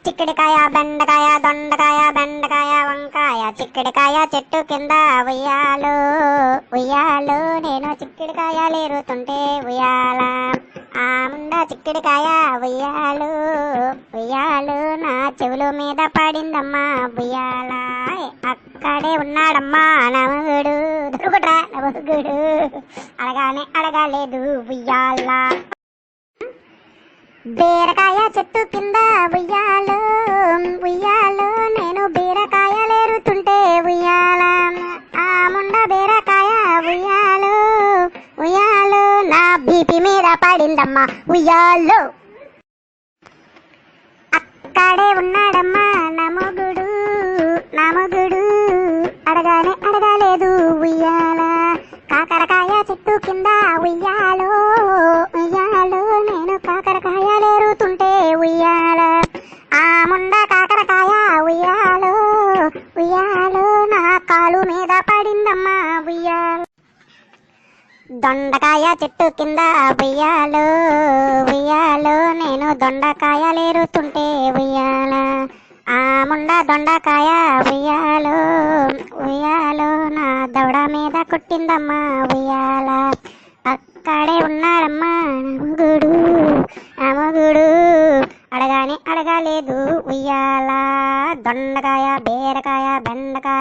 చిక్కుడుకాయ బెండకాయ దొండకాయ బెండకాయ వంకాయ చిక్కుడుకాయ చెట్టు కింద ఉయ్యాలు ఉయ్యాలు నేను చిక్కుడుకాయలు ఏరుతుంటే ఉయ్యాల ఆ ముండ చిక్కుడుకాయ ఉయ్యాలు ఉయ్యాలు నా చెవుల మీద పడిందమ్మా ఉయ్యాల అక్కడే ఉన్నాడమ్మా నమగుడు దొరుకుట్రా నమగుడు అడగానే అడగలేదు ఉయ్యాల బీరకాయ చెట్టు కింద ఉయ్యాలు ఉయ్యాలు నేను బీరకాయలు ఏరుతుంటే ఉయ్యాల ఆ ముండ బీరకాయ ఉయ్యాలు ఉయ్యాలు నా బీపీ మీద పడిందమ్మా ఉయ్యాలు అక్కడే ఉన్నాడమ్మా నమగుడు నమగుడు అడగానే అడగలేదు ఉయ్యాల కాకరకాయ చెట్టు కింద ఉయ్యాలు ఉయ్యాలు నేను కాకరకాయలు ఏరుతుంటే ఉయ్యాల ఆ ముండ కాకరకాయ ఉయ్యాలు ఉయ్యాలు నా కాలు మీద పడిందమ్మా ఉయ్యాల దొండకాయ చెట్టు కింద ఉయ్యాలు ఉయ్యాలు నేను దొండకాయలు ఏరుతుంటే ఉయ్యాల ఆ ముండ దొండకాయ ఉయ్యాలు ఉయ్యాలు నా దవడ మీద కుట్టిందమ్మా ఉయ్యాల అక్కడే ఉన్న